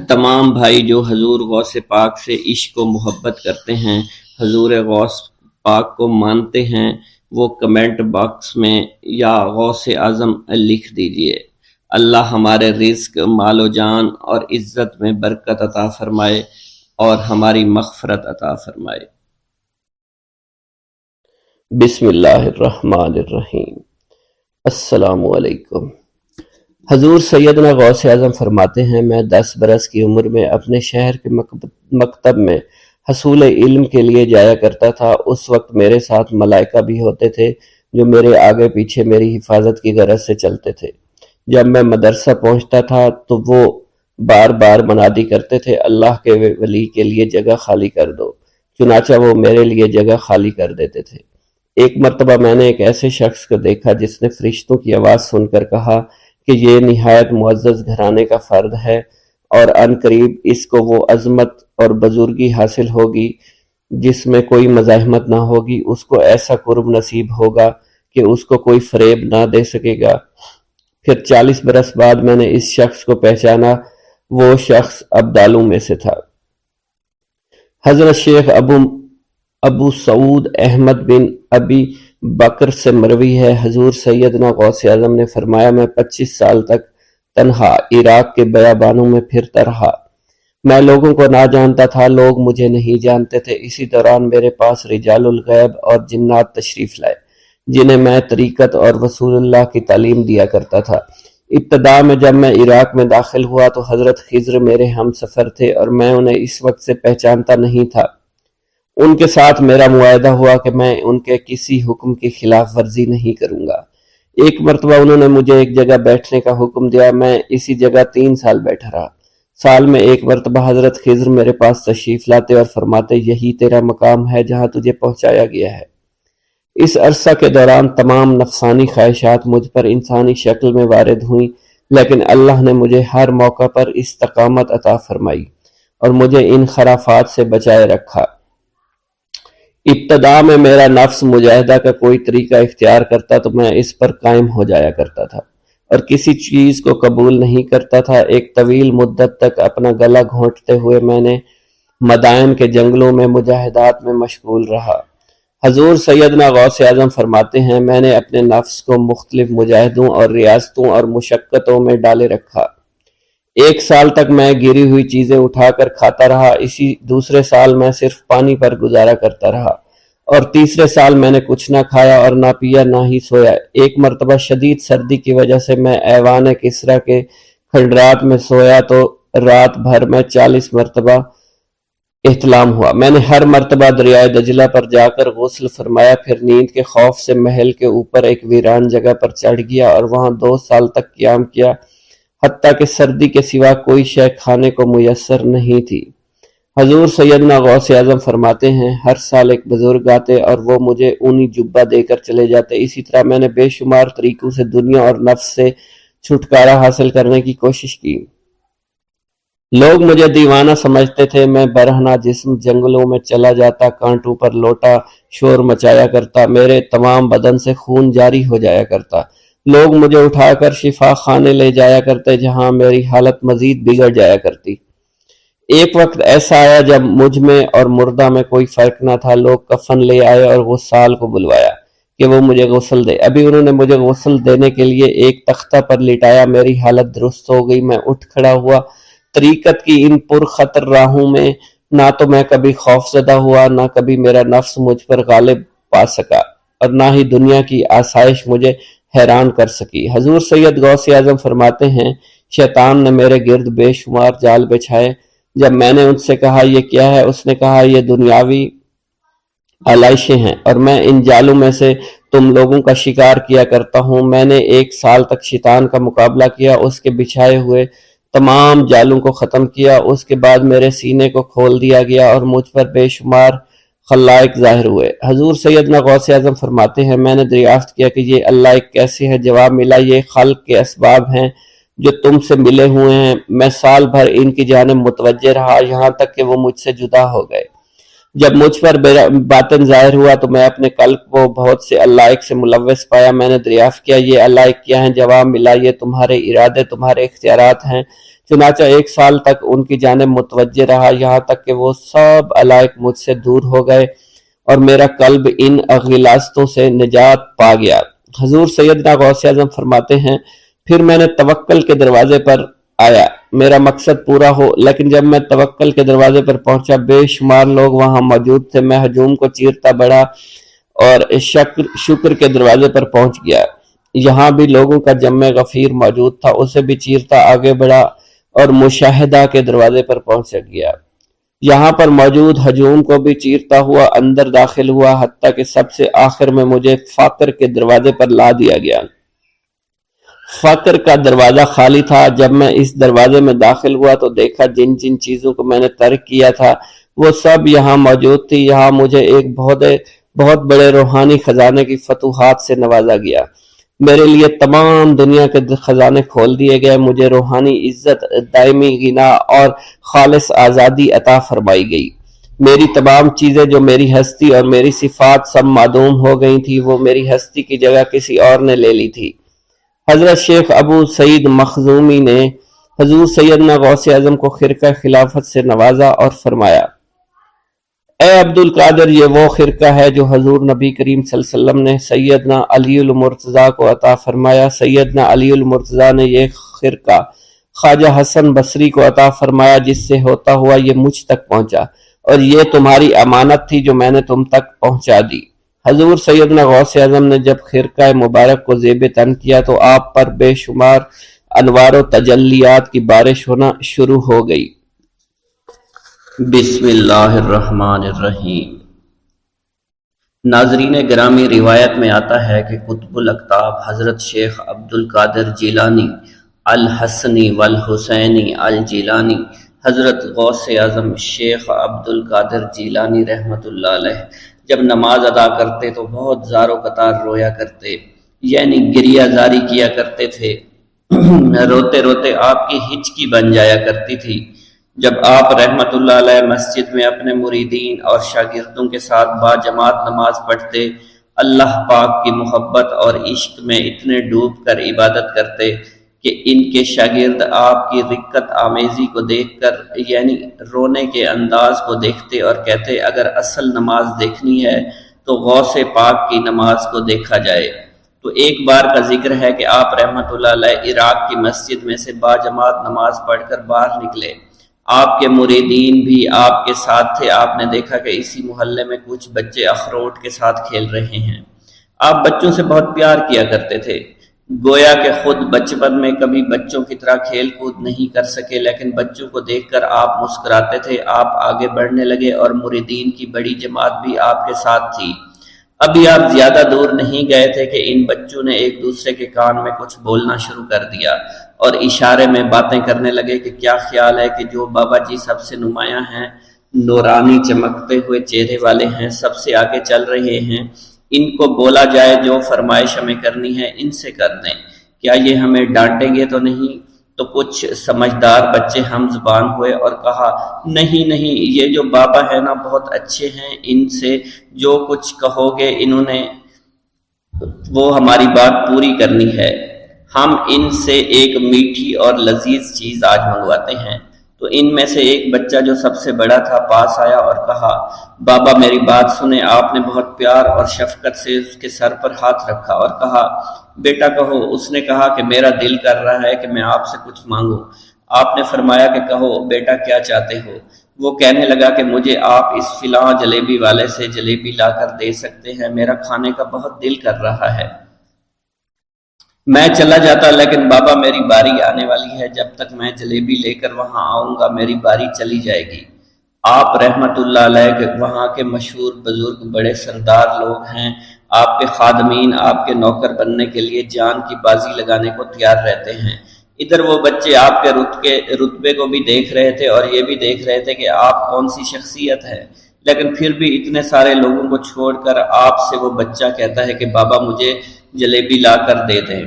تمام بھائی جو حضور غوث پاک سے عشق و محبت کرتے ہیں، حضور غوث پاک کو مانتے ہیں، وہ کمنٹ باکس میں یا غوث اعظم لکھ دیجئے۔ اللہ ہمارے رزق، مال و جان اور عزت میں برکت عطا فرمائے اور ہماری مغفرت عطا فرمائے۔ بسم اللہ الرحمن الرحیم۔ السلام علیکم۔ حضور سیدنا غوث اعظم فرماتے ہیں، میں 10 برس کی عمر میں اپنے شہر کے مکتب میں حصول علم کے لیے جایا کرتا تھا۔ اس وقت میرے ساتھ ملائکہ بھی ہوتے تھے جو میرے آگے پیچھے میری حفاظت کی غرض سے چلتے تھے۔ جب میں مدرسہ پہنچتا تھا تو وہ بار بار منادی کرتے تھے، اللہ کے ولی کے لیے جگہ خالی کر دو، چنانچہ وہ میرے لیے جگہ خالی کر دیتے تھے۔ ایک مرتبہ میں نے ایک ایسے شخص کو دیکھا جس نے فرشتوں کی آواز سن کر کہا کہ یہ نہایت معزز گھرانے کا فرد ہے اور عن قریب اس کو وہ عظمت اور بزرگی حاصل ہوگی جس میں کوئی مزاحمت نہ ہوگی، اس کو ایسا قرب نصیب ہوگا کہ اس کو کوئی فریب نہ دے سکے گا۔ پھر 40 برس بعد میں نے اس شخص کو پہچانا، وہ شخص ابدالوں میں سے تھا۔ حضرت شیخ ابو سعود احمد بن ابی بکر سے مروی ہے، حضور سیدنا غوث اعظم نے فرمایا، میں 25 سال تک تنہا عراق کے بیابانوں میں پھرتا رہا۔ میں لوگوں کو نہ جانتا تھا، لوگ مجھے نہیں جانتے تھے۔ اسی دوران میرے پاس رجال الغیب اور جنات تشریف لائے جنہیں میں طریقت اور رسول اللہ کی تعلیم دیا کرتا تھا۔ ابتدا میں جب میں عراق میں داخل ہوا تو حضرت خضر میرے ہم سفر تھے اور میں انہیں اس وقت سے پہچانتا نہیں تھا۔ ان کے ساتھ میرا معاہدہ ہوا کہ میں ان کے کسی حکم کی خلاف ورزی نہیں کروں گا۔ ایک مرتبہ انہوں نے مجھے ایک جگہ بیٹھنے کا حکم دیا، میں اسی جگہ 3 سال بیٹھا رہا۔ سال میں ایک مرتبہ حضرت خضر میرے پاس تشریف لاتے اور فرماتے یہی تیرا مقام ہے جہاں تجھے پہنچایا گیا ہے۔ اس عرصہ کے دوران تمام نفسانی خواہشات مجھ پر انسانی شکل میں وارد ہوئیں، لیکن اللہ نے مجھے ہر موقع پر استقامت عطا فرمائی اور مجھے ان خرافات سے بچائے رکھا۔ ابتدا میں میرا نفس مجاہدہ کا کوئی طریقہ اختیار کرتا تو میں اس پر قائم ہو جایا کرتا تھا اور کسی چیز کو قبول نہیں کرتا تھا۔ ایک طویل مدت تک اپنا گلا گھونٹتے ہوئے میں نے مدائن کے جنگلوں میں مجاہدات میں مشغول رہا۔ حضور سیدنا غوث اعظم فرماتے ہیں میں نے اپنے نفس کو مختلف مجاہدوں اور ریاستوں اور مشقتوں میں ڈالے رکھا۔ 1 سال تک میں گری ہوئی چیزیں اٹھا کر کھاتا رہا، اسی دوسرے سال میں صرف پانی پر گزارا کرتا رہا اور تیسرے سال میں نے کچھ نہ کھایا اور نہ پیا نہ ہی سویا۔ ایک مرتبہ شدید سردی کی وجہ سے میں ایوان کسریٰ کے کھنڈرات میں سویا تو رات بھر میں 40 مرتبہ احتلام ہوا۔ میں نے ہر مرتبہ دریائے دجلہ پر جا کر غسل فرمایا، پھر نیند کے خوف سے محل کے اوپر ایک ویران جگہ پر چڑھ گیا اور وہاں 2 سال تک قیام کیا، حتیٰ کہ سردی کے سوا کوئی شے کھانے کو میسر نہیں تھی۔ حضور سیدنا غوث اعظم فرماتے ہیں ہر سال ایک بزرگ آتے اور وہ مجھے اونی جبہ دے کر چلے جاتے۔ اسی طرح میں نے بے شمار طریقوں سے دنیا اور نفس سے چھٹکارا حاصل کرنے کی کوشش کی۔ لوگ مجھے دیوانہ سمجھتے تھے، میں برہنہ جسم جنگلوں میں چلا جاتا، کانٹوں پر لوٹا شور مچایا کرتا، میرے تمام بدن سے خون جاری ہو جایا کرتا۔ لوگ مجھے اٹھا کر شفا خانے لے جایا کرتے جہاں میری حالت مزید بگڑ جایا کرتی۔ ایک وقت ایسا آیا جب مجھ میں اور مردہ میں کوئی فرق نہ تھا۔ لوگ کفن لے آئے اور غسال کو بلوایا کہ وہ مجھے غسل دے۔ ابھی انہوں نے مجھے غسل دینے کے لیے ایک تختہ پر لٹایا، میری حالت درست ہو گئی، میں اٹھ کھڑا ہوا۔ طریقت کی ان پرخطر راہوں میں نہ تو میں کبھی خوف زدہ ہوا، نہ کبھی میرا نفس مجھ پر غالب پا سکا اور نہ ہی دنیا کی آسائش مجھے حیران کر سکی۔ حضور سید غوث اعظم فرماتے ہیں شیطان نے میرے گرد بے شمار جال بچھائے۔ جب میں نے ان سے کہا یہ کیا ہے، اس نے کہا یہ دنیاوی آلائشیں ہیں اور میں ان جالوں میں سے تم لوگوں کا شکار کیا کرتا ہوں۔ میں نے 1 سال تک شیطان کا مقابلہ کیا، اس کے بچھائے ہوئے تمام جالوں کو ختم کیا۔ اس کے بعد میرے سینے کو کھول دیا گیا اور مجھ پر بے شمار خلائق ظاہر ہوئے۔ حضور سیدنا غوث اعظم فرماتے ہیں میں نے دریافت کیا کہ یہ اللہ ایک کیسے ہے؟ جواب ملا یہ خلق کے اسباب ہیں جو تم سے ملے ہوئے ہیں۔ میں سال بھر ان کی جانب متوجہ رہا یہاں تک کہ وہ مجھ سے جدا ہو گئے۔ جب مجھ پر باطن ظاہر ہوا تو میں اپنے قلب کو بہت سے علائق سے ملوث پایا۔ میں نے دریافت کیا یہ علائق کیا ہیں؟ جواب ملا یہ تمہارے ارادے، تمہارے اختیارات ہیں۔ چنانچہ 1 سال تک ان کی جانب متوجہ رہا یہاں تک کہ وہ سب علائق مجھ سے دور ہو گئے اور میرا قلب ان غلاظتوں سے نجات پا گیا۔ حضور سیدنا غوث اعظم فرماتے ہیں پھر میں نے توکل کے دروازے پر آیا میرا مقصد پورا ہو، لیکن جب میں توکل کے دروازے پر پہنچا بے شمار لوگ وہاں موجود تھے۔ میں ہجوم کو چیرتا بڑھا اور شکر کے دروازے پر پہنچ گیا، یہاں بھی لوگوں کا جمع غفیر موجود تھا، اسے بھی چیرتا آگے بڑھا اور مشاہدہ کے دروازے پر پہنچ گیا، یہاں پر موجود ہجوم کو بھی چیرتا ہوا اندر داخل ہوا، حتیٰ کہ سب سے آخر میں مجھے فقر کے دروازے پر لا دیا گیا۔ فقر کا دروازہ خالی تھا۔ جب میں اس دروازے میں داخل ہوا تو دیکھا جن جن چیزوں کو میں نے ترک کیا تھا وہ سب یہاں موجود تھی۔ یہاں مجھے ایک بہت بڑے روحانی خزانے کی فتوحات سے نوازا گیا، میرے لیے تمام دنیا کے خزانے کھول دیے گئے، مجھے روحانی عزت، دائمی غنا اور خالص آزادی عطا فرمائی گئی۔ میری تمام چیزیں جو میری ہستی اور میری صفات سب معدوم ہو گئی تھی، وہ میری ہستی کی جگہ کسی اور نے لے لی تھی۔ حضرت شیخ ابو سعید مخزومی نے حضور سیدنا غوث اعظم کو خرقہ خلافت سے نوازا اور فرمایا اے عبد القادر، یہ وہ خرقہ ہے جو حضور نبی کریم صلی اللہ علیہ وسلم نے سیدنا علی المرتضیٰ کو عطا فرمایا۔ سیدنا علی المرتضیٰ نے یہ خرقہ خواجہ حسن بصری کو عطا فرمایا، جس سے ہوتا ہوا یہ مجھ تک پہنچا، اور یہ تمہاری امانت تھی جو میں نے تم تک پہنچا دی۔ حضور سیدنا غوث اعظم نے جب خرقہ مبارک کو زیب تن کیا تو آپ پر بے شمار انوار و تجلیات کی بارش ہونا شروع ہو گئی۔ بسم اللہ الرحمن الرحیم۔ ناظرین گرامی، روایت میں آتا ہے کہ قطب الاقطاب حضرت شیخ عبد القادر جیلانی الحسنی والحسینی الجیلانی، حضرت غوث اعظم شیخ عبد القادر جیلانی رحمۃ اللہ علیہ جب نماز ادا کرتے تو بہت زار و قطار رویا کرتے، یعنی گریہ زاری کیا کرتے تھے۔ روتے روتے آپ کی ہچکی بن جایا کرتی تھی۔ جب آپ رحمت اللہ علیہ مسجد میں اپنے مریدین اور شاگردوں کے ساتھ با جماعت نماز پڑھتے، اللہ پاک کی محبت اور عشق میں اتنے ڈوب کر عبادت کرتے کہ ان کے شاگرد آپ کی رقت آمیزی کو دیکھ کر، یعنی رونے کے انداز کو دیکھتے اور کہتے اگر اصل نماز دیکھنی ہے تو غوث پاک کی نماز کو دیکھا جائے۔ تو ایک بار کا ذکر ہے کہ آپ رحمت اللہ علیہ عراق کی مسجد میں سے با جماعت نماز پڑھ کر باہر نکلے، آپ کے مریدین بھی آپ کے ساتھ تھے۔ آپ نے دیکھا کہ اسی محلے میں کچھ بچے اخروٹ کے ساتھ کھیل رہے ہیں۔ آپ بچوں سے بہت پیار کیا کرتے تھے، گویا کہ خود بچپن میں کبھی بچوں کی طرح کھیل کود نہیں کر سکے، لیکن بچوں کو دیکھ کر آپ مسکراتے تھے۔ آپ آگے بڑھنے لگے اور مریدین کی بڑی جماعت بھی آپ کے ساتھ تھی۔ ابھی آپ زیادہ دور نہیں گئے تھے کہ ان بچوں نے ایک دوسرے کے کان میں کچھ بولنا شروع کر دیا اور اشارے میں باتیں کرنے لگے کہ کیا خیال ہے کہ جو بابا جی سب سے نمایاں ہیں، نورانی چمکتے ہوئے چہرے والے ہیں، سب سے آگے چل رہے ہیں، ان کو بولا جائے جو فرمائش ہمیں کرنی ہے ان سے کر دیں، کیا یہ ہمیں ڈانٹیں گے تو نہیں؟ تو کچھ سمجھدار بچے ہم زبان ہوئے اور کہا نہیں نہیں، یہ جو بابا ہے نا بہت اچھے ہیں، ان سے جو کچھ کہو گے انہوں نے وہ ہماری بات پوری کرنی ہے، ہم ان سے ایک میٹھی اور لذیذ چیز آج منگواتے ہیں۔ تو ان میں سے ایک بچہ جو سب سے بڑا تھا پاس آیا اور کہا بابا میری بات سنیں۔ آپ نے بہت پیار اور شفقت سے اس کے سر پر ہاتھ رکھا اور کہا بیٹا کہو۔ اس نے کہا کہ میرا دل کر رہا ہے کہ میں آپ سے کچھ مانگوں۔ آپ نے فرمایا کہ کہو بیٹا کیا چاہتے ہو؟ وہ کہنے لگا کہ مجھے آپ اس فلاں جلیبی والے سے جلیبی لا کر دے سکتے ہیں، میرا کھانے کا بہت دل کر رہا ہے۔ میں چلا جاتا لیکن بابا میری باری آنے والی ہے، جب تک میں جلیبی لے کر وہاں آؤں گا میری باری چلی جائے گی۔ آپ رحمت اللہ علیہ کے وہاں کے مشہور بزرگ بڑے سردار لوگ ہیں، آپ کے خادمین آپ کے نوکر بننے کے لیے جان کی بازی لگانے کو تیار رہتے ہیں۔ ادھر وہ بچے آپ کے رتبے کو بھی دیکھ رہے تھے اور یہ بھی دیکھ رہے تھے کہ آپ کون سی شخصیت ہے، لیکن پھر بھی اتنے سارے لوگوں کو چھوڑ کر آپ سے وہ بچہ کہتا ہے کہ بابا مجھے جلیبی لا کر دے دیں۔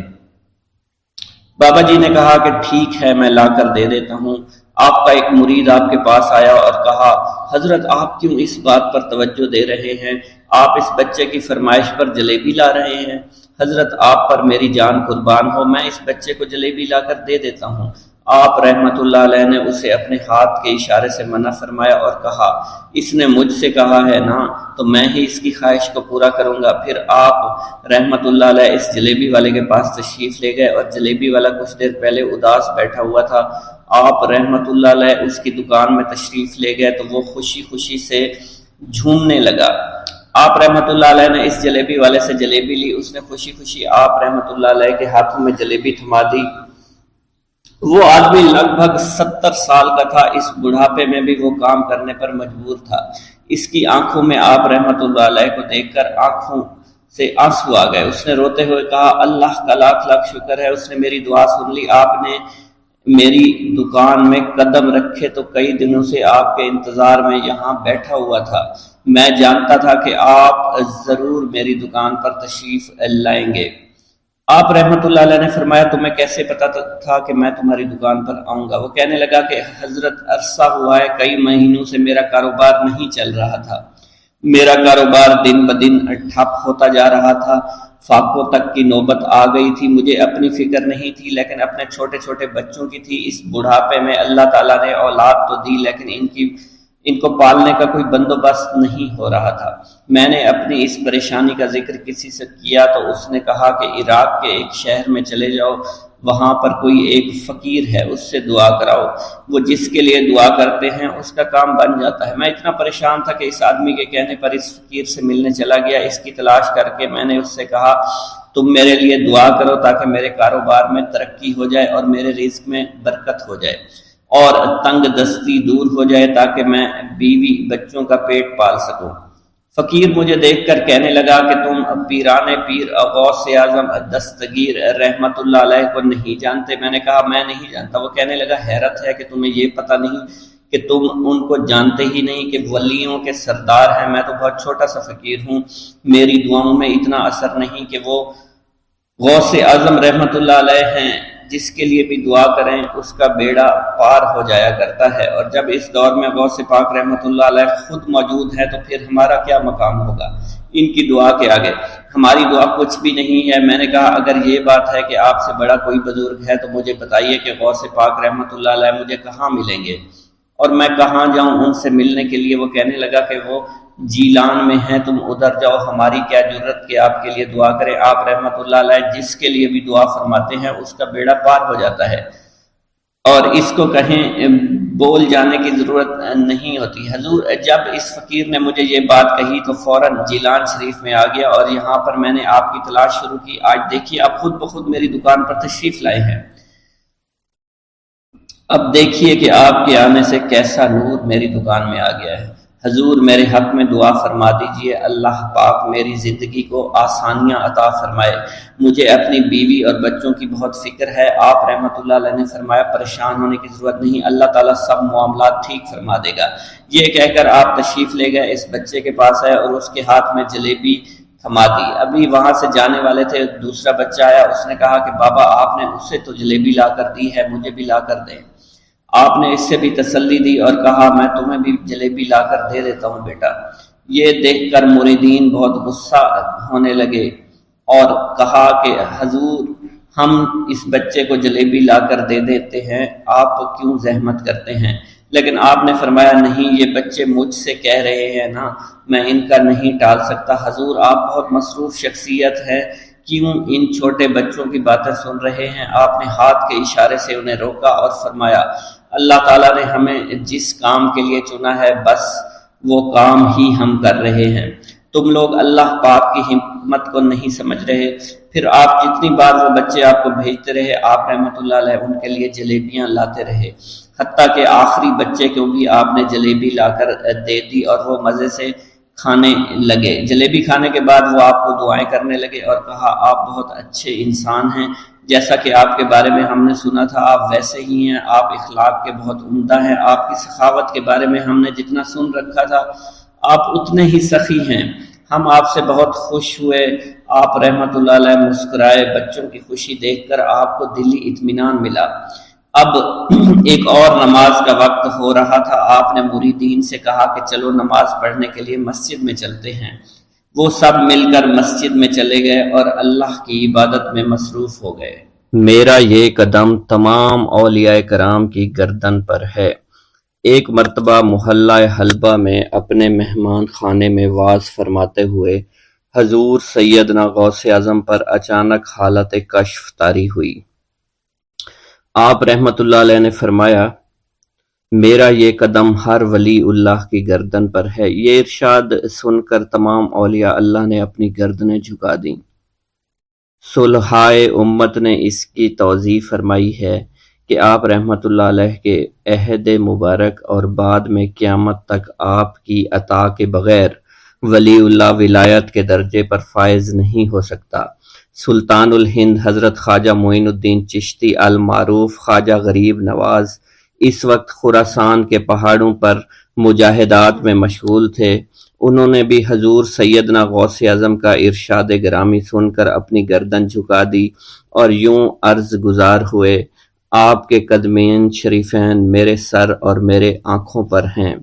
بابا جی نے کہا کہ ٹھیک ہے میں لا کر دے دیتا ہوں۔ آپ کا ایک مرید آپ کے پاس آیا اور کہا حضرت آپ کیوں اس بات پر توجہ دے رہے ہیں، آپ اس بچے کی فرمائش پر جلیبی لا رہے ہیں؟ حضرت آپ پر میری جان قربان ہو، میں اس بچے کو جلیبی لا کر دے دیتا ہوں۔ آپ رحمت اللہ علیہ نے اسے اپنے ہاتھ کے اشارے سے منع فرمایا اور کہا اس نے مجھ سے کہا ہے نا تو میں ہی اس کی خواہش کو پورا کروں گا۔ پھر آپ رحمت اللہ علیہ اس جلیبی والے کے پاس تشریف لے گئے اور جلیبی والا کچھ دیر پہلے اداس بیٹھا ہوا تھا۔ آپ رحمت اللہ علیہ اس کی دکان میں تشریف لے گئے تو وہ خوشی خوشی سے جھومنے لگا۔ آپ رحمت اللہ علیہ نے اس جلیبی والے سے جلیبی لی، اس نے خوشی خوشی آپ رحمت اللہ علیہ کے ہاتھوں میں جلیبی تھما دی۔ وہ آدمی لگ بھگ 70 سال کا تھا، اس بڑھاپے میں بھی وہ کام کرنے پر مجبور تھا۔ اس کی آنکھوں میں آپ رحمت اللہ علیہ کو دیکھ کر آنکھوں سے آنسو آ گئے۔ اس نے روتے ہوئے کہا اللہ کا لاکھ لاکھ شکر ہے، اس نے میری دعا سن لی۔ آپ نے میری دکان میں قدم رکھے تو کئی دنوں سے آپ کے انتظار میں یہاں بیٹھا ہوا تھا۔ میں جانتا تھا کہ آپ ضرور میری دکان پر تشریف لائیں گے۔ آپ رحمت اللہ علیہ نے فرمایا تمہیں کیسے پتا تھا کہ میں تمہاری دکان پر آؤں گا؟ وہ کہنے لگا کہ حضرت عرصہ ہوا ہے، کئی مہینوں سے میرا کاروبار نہیں چل رہا تھا، میرا کاروبار دن بدن ٹھپ ہوتا جا رہا تھا، فاقوں تک کی نوبت آ گئی تھی۔ مجھے اپنی فکر نہیں تھی لیکن اپنے چھوٹے چھوٹے بچوں کی تھی۔ اس بڑھاپے میں اللہ تعالیٰ نے اولاد تو دی لیکن ان کو پالنے کا کوئی بندوبست نہیں ہو رہا تھا۔ میں نے اپنی اس پریشانی کا ذکر کسی سے کیا تو اس نے کہا کہ عراق کے ایک شہر میں چلے جاؤ، وہاں پر کوئی ایک فقیر ہے، اس سے دعا کراؤ، وہ جس کے لیے دعا کرتے ہیں اس کا کام بن جاتا ہے۔ میں اتنا پریشان تھا کہ اس آدمی کے کہنے پر اس فقیر سے ملنے چلا گیا۔ اس کی تلاش کر کے میں نے اس سے کہا تم میرے لیے دعا کرو تاکہ میرے کاروبار میں ترقی ہو جائے اور میرے رزق میں برکت ہو جائے اور تنگ دستی دور ہو جائے تاکہ میں بیوی بچوں کا پیٹ پال سکوں۔ فقیر مجھے دیکھ کر کہنے لگا کہ تم پیران پیر غوث اعظم دستگیر رحمت اللہ علیہ کو نہیں جانتے؟ میں نے کہا میں نہیں جانتا۔ وہ کہنے لگا حیرت ہے کہ تمہیں یہ پتہ نہیں کہ تم ان کو جانتے ہی نہیں کہ ولیوں کے سردار ہیں۔ میں تو بہت چھوٹا سا فقیر ہوں، میری دعاؤں میں اتنا اثر نہیں کہ وہ غوث اعظم رحمت اللہ علیہ ہیں، جس کے لیے بھی دعا کریں اس کا بیڑا پار ہو جایا کرتا ہے، اور جب اس دور میں غوث پاک رحمت اللہ علیہ خود موجود ہے تو پھر ہمارا کیا مقام ہوگا ان کی دعا کے آگے؟ ہماری دعا کچھ بھی نہیں ہے۔ میں نے کہا اگر یہ بات ہے کہ آپ سے بڑا کوئی بزرگ ہے تو مجھے بتائیے کہ غوث پاک رحمت اللہ علیہ مجھے کہاں ملیں گے اور میں کہاں جاؤں ان سے ملنے کے لیے؟ وہ کہنے لگا کہ وہ جیلان میں ہیں، تم ادھر جاؤ، ہماری کیا جرت کہ آپ کے لیے دعا کریں۔ آپ رحمت اللہ علیہ جس کے لیے بھی دعا فرماتے ہیں اس کا بیڑا پار ہو جاتا ہے، اور اس کو کہیں بول جانے کی ضرورت نہیں ہوتی۔ حضور جب اس فقیر نے مجھے یہ بات کہی تو فوراً جیلان شریف میں آ گیا، اور یہاں پر میں نے آپ کی تلاش شروع کی۔ آج دیکھیے آپ خود بخود میری دکان پر تشریف لائے ہیں، اب دیکھیے کہ آپ کے آنے سے کیسا نور میری دکان میں آ گیا ہے۔ حضور میرے حق میں دعا فرما دیجئے، اللہ پاک میری زندگی کو آسانیاں عطا فرمائے، مجھے اپنی بیوی اور بچوں کی بہت فکر ہے۔ آپ رحمت اللہ علیہ نے فرمایا پریشان ہونے کی ضرورت نہیں، اللہ تعالیٰ سب معاملات ٹھیک فرما دے گا۔ یہ کہہ کر آپ تشریف لے گئے، اس بچے کے پاس آئے اور اس کے ہاتھ میں جلیبی تھما دی۔ ابھی وہاں سے جانے والے تھے، دوسرا بچہ آیا، اس نے کہا کہ بابا آپ نے اسے تو جلیبی لا کر دی ہے، مجھے بھی لا کر دیں۔ آپ نے اس سے بھی تسلی دی اور کہا میں تمہیں بھی جلیبی لا کر دے دیتا ہوں بیٹا۔ یہ دیکھ کر مریدین بہت غصہ ہونے لگے اور کہا کہ حضور ہم اس بچے کو جلیبی لا کر دے دیتے ہیں، آپ کیوں زحمت کرتے ہیں؟ لیکن آپ نے فرمایا نہیں، یہ بچے مجھ سے کہہ رہے ہیں نا، میں ان کا نہیں ٹال سکتا۔ حضور آپ بہت مصروف شخصیت ہے، کیوں ان چھوٹے بچوں کی باتیں سن رہے ہیں؟ آپ نے ہاتھ کے اشارے سے انہیں روکا اور فرمایا اللہ تعالیٰ نے ہمیں جس کام کے لیے چنا ہے بس وہ کام ہی ہم کر رہے ہیں، تم لوگ اللہ پاک کی حکمت کو نہیں سمجھ رہے۔ پھر آپ جتنی بار وہ بچے آپ کو بھیجتے رہے، آپ رحمت اللہ علیہ ان کے لیے جلیبیاں لاتے رہے، حتیٰ کہ آخری بچے کو بھی آپ نے جلیبی لا کر دے دی اور وہ مزے سے کھانے لگے۔ جلیبی کھانے کے بعد وہ آپ کو دعائیں کرنے لگے اور کہا آپ بہت اچھے انسان ہیں، جیسا کہ آپ کے بارے میں ہم نے سنا تھا آپ ویسے ہی ہیں، آپ اخلاق کے بہت عمدہ ہیں، آپ کی سخاوت کے بارے میں ہم نے جتنا سن رکھا تھا آپ اتنے ہی سخی ہیں، ہم آپ سے بہت خوش ہوئے۔ آپ رحمت اللہ علیہ مسکرائے، بچوں کی خوشی دیکھ کر آپ کو دلی اطمینان ملا۔ اب ایک اور نماز کا وقت ہو رہا تھا، آپ نے مریدین سے کہا کہ چلو نماز پڑھنے کے لیے مسجد میں چلتے ہیں۔ وہ سب مل کر مسجد میں چلے گئے اور اللہ کی عبادت میں مصروف ہو گئے۔ میرا یہ قدم تمام اولیاء کرام کی گردن پر ہے۔ ایک مرتبہ محلہ حلبہ میں اپنے مہمان خانے میں واز فرماتے ہوئے حضور سیدنا غوث اعظم پر اچانک حالت کشف طاری ہوئی۔ آپ رحمت اللہ علیہ نے فرمایا میرا یہ قدم ہر ولی اللہ کی گردن پر ہے۔ یہ ارشاد سن کر تمام اولیاء اللہ نے اپنی گردنیں جھکا دیں۔ صلحائے امت نے اس کی توضیح فرمائی ہے کہ آپ رحمت اللہ علیہ کے عہد مبارک اور بعد میں قیامت تک آپ کی عطا کے بغیر ولی اللہ ولایت کے درجے پر فائز نہیں ہو سکتا۔ سلطان الہند حضرت خواجہ معین الدین چشتی المعروف خواجہ غریب نواز اس وقت خراسان کے پہاڑوں پر مجاہدات میں مشغول تھے۔ انہوں نے بھی حضور سیدنا غوث اعظم کا ارشاد گرامی سن کر اپنی گردن جھکا دی اور یوں عرض گزار ہوئے آپ کے قدمین شریفین میرے سر اور میرے آنکھوں پر ہیں۔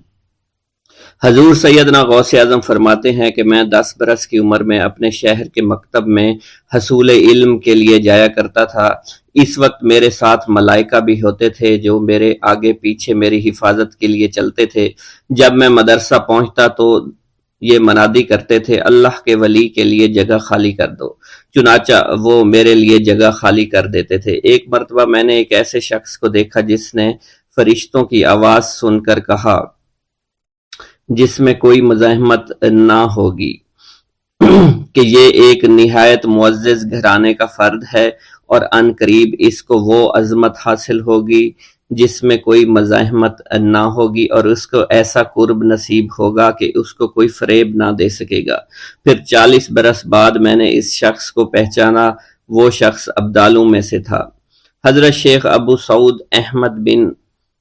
حضور سیدنا غوث اعظم فرماتے ہیں کہ میں 10 برس کی عمر میں اپنے شہر کے مکتب میں حصول علم کے لیے جایا کرتا تھا۔ اس وقت میرے ساتھ ملائکہ بھی ہوتے تھے جو میرے آگے پیچھے میری حفاظت کے لیے چلتے تھے۔ جب میں مدرسہ پہنچتا تو یہ منادی کرتے تھے اللہ کے ولی کے لیے جگہ خالی کر دو، چنانچہ وہ میرے لیے جگہ خالی کر دیتے تھے۔ ایک مرتبہ میں نے ایک ایسے شخص کو دیکھا جس نے فرشتوں کی آواز سن کر کہا جس میں کوئی مزاحمت نہ ہوگی کہ یہ ایک نہایت معزز گھرانے کا فرد ہے اور عن قریب اس کو وہ عظمت حاصل ہوگی جس میں کوئی مزاحمت نہ ہوگی اور اس کو ایسا قرب نصیب ہوگا کہ اس کو کوئی فریب نہ دے سکے گا۔ پھر 40 برس بعد میں نے اس شخص کو پہچانا، وہ شخص ابدالوں میں سے تھا۔ حضرت شیخ ابو سعود احمد بن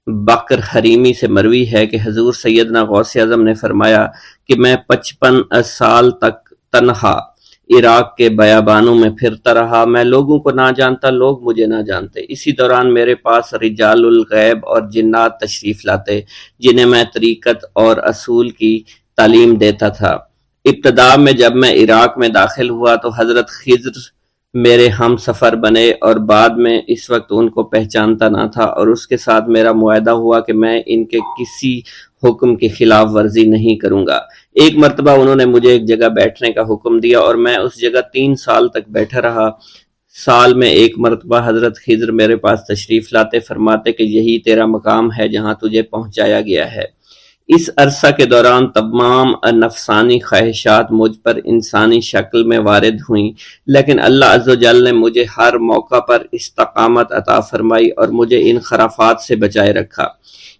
بکر حریمی سے مروی ہے کہ حضور سیدنا غوث اعظم نے فرمایا کہ میں 55 سال تک تنہا عراق کے بیابانوں میں پھرتا رہا، میں لوگوں کو نہ جانتا، لوگ مجھے نہ جانتے۔ اسی دوران میرے پاس رجال الغیب اور جنات تشریف لاتے جنہیں میں طریقت اور اصول کی تعلیم دیتا تھا۔ ابتدا میں جب میں عراق میں داخل ہوا تو حضرت خضر میرے ہم سفر بنے اور بعد میں اس وقت ان کو پہچانتا نہ تھا، اور اس کے ساتھ میرا معاہدہ ہوا کہ میں ان کے کسی حکم کی خلاف ورزی نہیں کروں گا۔ ایک مرتبہ انہوں نے مجھے ایک جگہ بیٹھنے کا حکم دیا اور میں اس جگہ 3 سال تک بیٹھا رہا۔ سال میں ایک مرتبہ حضرت خضر میرے پاس تشریف لاتے، فرماتے کہ یہی تیرا مقام ہے جہاں تجھے پہنچایا گیا ہے۔ اس عرصہ کے دوران تمام نفسانی خواہشات مجھ پر انسانی شکل میں وارد ہوئیں، لیکن اللہ عز و جل نے مجھے ہر موقع پر استقامت عطا فرمائی اور مجھے ان خرافات سے بچائے رکھا۔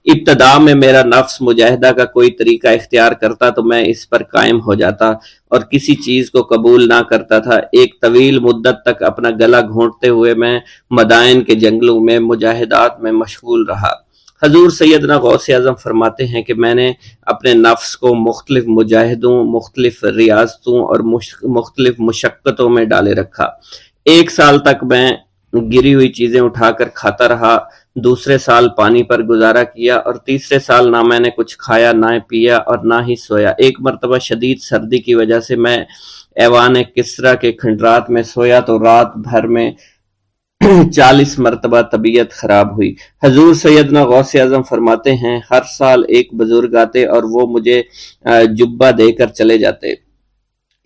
ابتدا میں میرا نفس مجاہدہ کا کوئی طریقہ اختیار کرتا تو میں اس پر قائم ہو جاتا اور کسی چیز کو قبول نہ کرتا تھا۔ ایک طویل مدت تک اپنا گلا گھونٹتے ہوئے میں مدائن کے جنگلوں میں مجاہدات میں مشغول رہا۔ حضور سیدنا غوث اعظم فرماتے ہیں کہ میں نے اپنے نفس کو مختلف مجاہدوں، مختلف ریاضتوں اور مختلف مشقتوں میں ڈالے رکھا۔ 1 سال تک میں گری ہوئی چیزیں اٹھا کر کھاتا رہا، دوسرے سال پانی پر گزارا کیا اور تیسرے سال نہ میں نے کچھ کھایا، نہ پیا اور نہ ہی سویا۔ ایک مرتبہ شدید سردی کی وجہ سے میں ایوان کسریٰ کے کھنڈرات میں سویا تو رات بھر میں 40 مرتبہ طبیعت خراب ہوئی۔ حضور سیدنا غوث اعظم فرماتے ہیں ہر سال ایک بزرگ آتے اور وہ مجھے جبہ دے کر چلے جاتے۔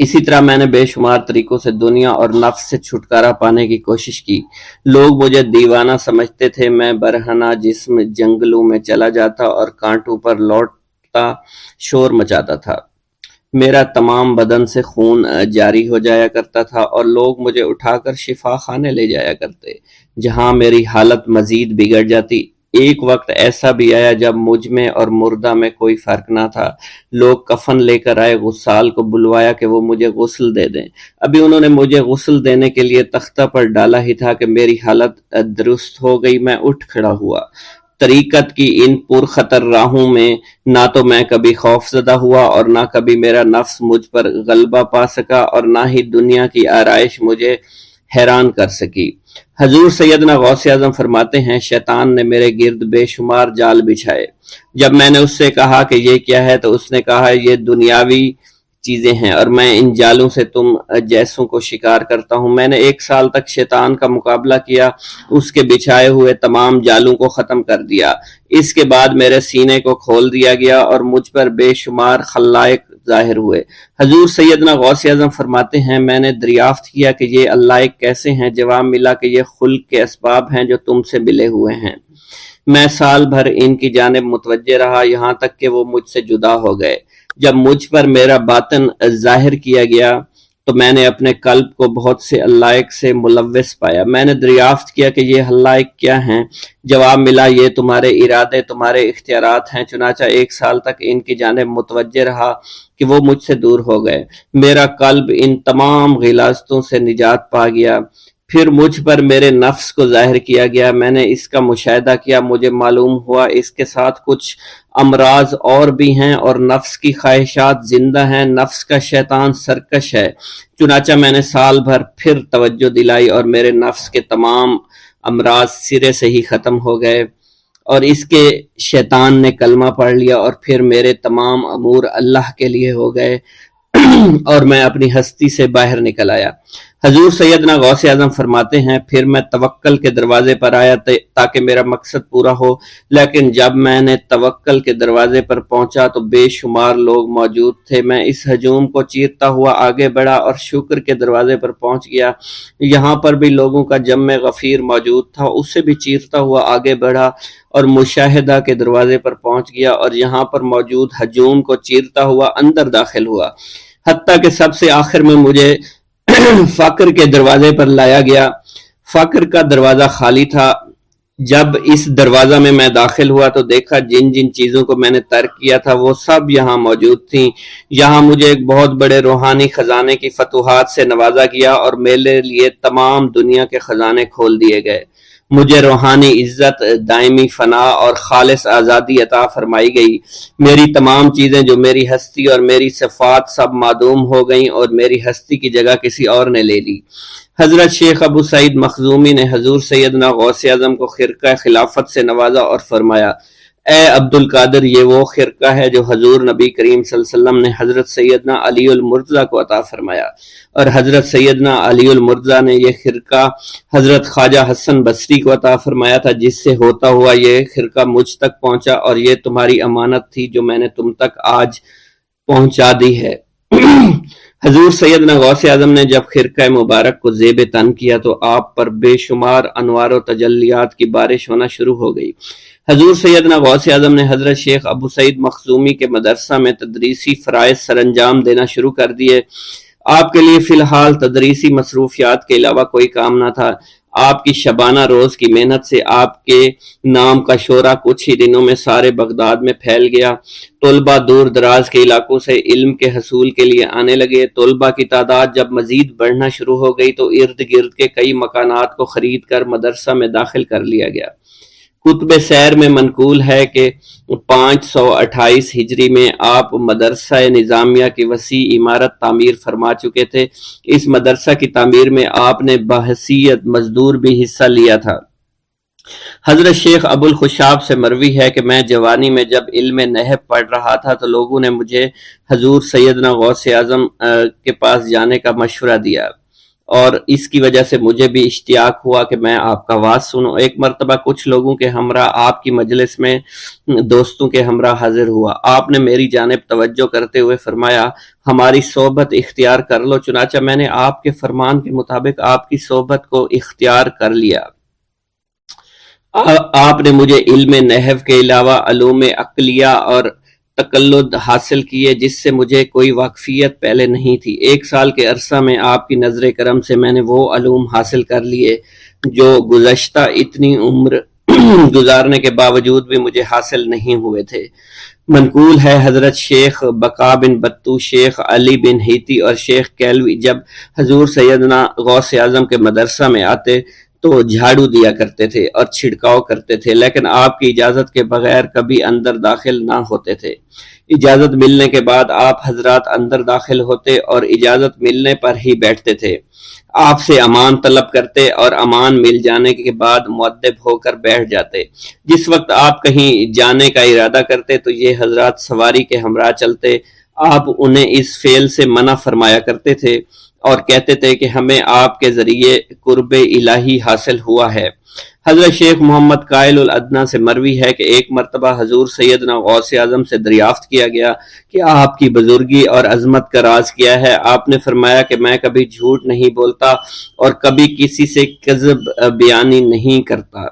اسی طرح میں نے بے شمار طریقوں سے دنیا اور نفس سے چھٹکارا پانے کی کوشش کی۔ لوگ مجھے دیوانہ سمجھتے تھے، میں برہنہ جسم جنگلوں میں چلا جاتا اور کانٹوں پر لوٹتا شور مچاتا تھا۔ میرا تمام بدن سے خون جاری ہو جایا کرتا تھا اور لوگ مجھے اٹھا کر شفا خانے لے جایا کرتے، جہاں میری حالت مزید بگڑ جاتی۔ ایک وقت ایسا بھی آیا جب مجھ میں اور مردہ میں کوئی فرق نہ تھا۔ لوگ کفن لے کر آئے، غسال کو بلوایا کہ وہ مجھے غسل دے دیں۔ ابھی انہوں نے مجھے غسل دینے کے لیے تختہ پر ڈالا ہی تھا کہ میری حالت درست ہو گئی، میں اٹھ کھڑا ہوا۔ طریقت کی ان پرخطر راہوں میں نہ تو میں کبھی خوف زدہ ہوا اور نہ کبھی میرا نفس مجھ پر غلبہ پا سکا اور نہ ہی دنیا کی آرائش مجھے حیران کر سکی۔ حضور سیدنا غوث اعظم فرماتے ہیں شیطان نے میرے گرد بے شمار جال بچھائے۔ جب میں نے اس سے کہا کہ یہ کیا ہے تو اس نے کہا یہ دنیاوی چیزیں ہیں اور میں ان جالوں سے تم جیسوں کو شکار کرتا ہوں۔ میں نے 1 سال تک شیطان کا مقابلہ کیا، اس کے بچھائے ہوئے تمام جالوں کو ختم کر دیا۔ اس کے بعد میرے سینے کو کھول دیا گیا اور مجھ پر بے شمار خلائق ظاہر ہوئے۔ حضور سیدنا غوث اعظم فرماتے ہیں میں نے دریافت کیا کہ یہ علائق کیسے ہیں؟ جواب ملا کہ یہ خلق کے اسباب ہیں جو تم سے ملے ہوئے ہیں۔ میں سال بھر ان کی جانب متوجہ رہا، یہاں تک کہ وہ مجھ سے جدا ہو گئے۔ جب مجھ پر میرا باطن ظاہر کیا گیا تو میں نے اپنے قلب کو بہت سے علائق سے ملوث پایا۔ میں نے دریافت کیا کہ یہ علائق کیا ہیں؟ جواب ملا یہ تمہارے ارادے، تمہارے اختیارات ہیں۔ چنانچہ 1 سال تک ان کی جانب متوجہ رہا کہ وہ مجھ سے دور ہو گئے۔ میرا قلب ان تمام غلاظتوں سے نجات پا گیا۔ پھر مجھ پر میرے نفس کو ظاہر کیا گیا، میں نے اس کا مشاہدہ کیا، مجھے معلوم ہوا اس کے ساتھ کچھ امراض اور بھی ہیں اور نفس کی خواہشات زندہ ہیں، نفس کا شیطان سرکش ہے۔ چنانچہ میں نے سال بھر پھر توجہ دلائی اور میرے نفس کے تمام امراض سرے سے ہی ختم ہو گئے اور اس کے شیطان نے کلمہ پڑھ لیا اور پھر میرے تمام امور اللہ کے لیے ہو گئے اور میں اپنی ہستی سے باہر نکل آیا۔ حضور سیدنا غوث اعظم فرماتے ہیں پھر میں توکل کے دروازے پر آیا تاکہ میرا مقصد پورا ہو، لیکن جب میں نے توکل کے دروازے پر پہنچا تو بے شمار لوگ موجود تھے۔ میں اس ہجوم کو چیرتا ہوا آگے بڑھا اور شکر کے دروازے پر پہنچ گیا، یہاں پر بھی لوگوں کا جمع غفیر موجود تھا، اسے بھی چیرتا ہوا آگے بڑھا اور مشاہدہ کے دروازے پر پہنچ گیا اور یہاں پر موجود ہجوم کو چیرتا ہوا اندر داخل ہوا، حتیٰ کہ سب سے آخر میں مجھے فقر کے دروازے پر لایا گیا۔ فقر کا دروازہ خالی تھا، جب اس دروازہ میں داخل ہوا تو دیکھا جن جن چیزوں کو میں نے ترک کیا تھا وہ سب یہاں موجود تھیں۔ یہاں مجھے ایک بہت بڑے روحانی خزانے کی فتوحات سے نوازا گیا اور میرے لیے تمام دنیا کے خزانے کھول دیے گئے۔ مجھے روحانی عزت، دائمی فنا اور خالص آزادی عطا فرمائی گئی۔ میری تمام چیزیں جو میری ہستی اور میری صفات سب معدوم ہو گئیں اور میری ہستی کی جگہ کسی اور نے لے لی۔ حضرت شیخ ابو سعید مخزومی نے حضور سیدنا غوث اعظم کو خرقہ خلافت سے نوازا اور فرمایا، اے عبد القادر، یہ وہ خرقہ ہے جو حضور نبی کریم صلی اللہ علیہ وسلم نے حضرت سیدنا علی المرتضیٰ کو عطا فرمایا، اور حضرت سیدنا علی المرتضیٰ نے یہ خرقہ حضرت خواجہ حسن بصری کو عطا فرمایا تھا، جس سے ہوتا ہوا یہ خرقہ مجھ تک پہنچا، اور یہ تمہاری امانت تھی جو میں نے تم تک آج پہنچا دی ہے۔ حضور سیدنا غوث اعظم نے جب خرقہ مبارک کو زیب تن کیا تو آپ پر بے شمار انوار و تجلیات کی بارش ہونا شروع ہو گئی۔ حضور سیدنا غوث اعظم نے حضرت شیخ ابو سعید مخزومی کے مدرسہ میں تدریسی فرائض سر انجام دینا شروع کر دیے۔ آپ کے لیے فی الحال تدریسی مصروفیات کے علاوہ کوئی کام نہ تھا۔ آپ کی شبانہ روز کی محنت سے آپ کے نام کا شعرہ کچھ ہی دنوں میں سارے بغداد میں پھیل گیا۔ طلبہ دور دراز کے علاقوں سے علم کے حصول کے لیے آنے لگے۔ طلبہ کی تعداد جب مزید بڑھنا شروع ہو گئی تو ارد گرد کے کئی مکانات کو خرید کر مدرسہ میں داخل کر لیا گیا۔ کتب سیر میں منقول ہے کہ 528 ہجری میں آپ مدرسہ نظامیہ کی وسیع عمارت تعمیر فرما چکے تھے۔ اس مدرسہ کی تعمیر میں آپ نے بحیثیت مزدور بھی حصہ لیا تھا۔ حضرت شیخ ابو الخشاب سے مروی ہے کہ میں جوانی میں جب علم نحو پڑھ رہا تھا تو لوگوں نے مجھے حضور سیدنا غوث اعظم کے پاس جانے کا مشورہ دیا، اور اس کی وجہ سے مجھے بھی اشتیاق ہوا کہ میں آپ کا واز سنوں۔ ایک مرتبہ کچھ لوگوں کے ہمراہ آپ کی مجلس میں دوستوں کے ہمراہ حاضر ہوا۔ آپ نے میری جانب توجہ کرتے ہوئے فرمایا، ہماری صحبت اختیار کر لو۔ چنانچہ میں نے آپ کے فرمان کے مطابق آپ کی صحبت کو اختیار کر لیا۔ آپ نے مجھے علم نحو کے علاوہ علوم عقلیہ اور تقلد حاصل کیے جس سے مجھے کوئی واقفیت پہلے نہیں تھی۔ 1 سال کے عرصہ میں آپ کی نظر کرم سے میں نے وہ علوم حاصل کر لیے جو گزشتہ اتنی عمر گزارنے کے باوجود بھی مجھے حاصل نہیں ہوئے تھے۔ منقول ہے حضرت شیخ بقا بن بطو، شیخ علی بن ہیتی اور شیخ کیلوی جب حضور سیدنا غوث اعظم کے مدرسہ میں آتے تو جھاڑو دیا کرتے تھے اور چھڑکاؤ کرتے تھے، لیکن آپ کی اجازت کے بغیر کبھی اندر داخل نہ ہوتے تھے۔ اجازت ملنے کے بعد آپ حضرات اندر داخل ہوتے اور اجازت ملنے پر ہی بیٹھتے تھے۔ آپ سے امان طلب کرتے اور امان مل جانے کے بعد مؤدب ہو کر بیٹھ جاتے۔ جس وقت آپ کہیں جانے کا ارادہ کرتے تو یہ حضرات سواری کے ہمراہ چلتے۔ آپ انہیں اس فعل سے منع فرمایا کرتے تھے اور کہتے تھے کہ ہمیں آپ کے ذریعے قرب الہی حاصل ہوا ہے۔ حضرت شیخ محمد قائل الادنیٰ سے مروی ہے کہ ایک مرتبہ حضور سیدنا غوث اعظم سے دریافت کیا گیا کہ آپ کی بزرگی اور عظمت کا راز کیا ہے۔ آپ نے فرمایا کہ میں کبھی جھوٹ نہیں بولتا اور کبھی کسی سے کذب بیانی نہیں کرتا۔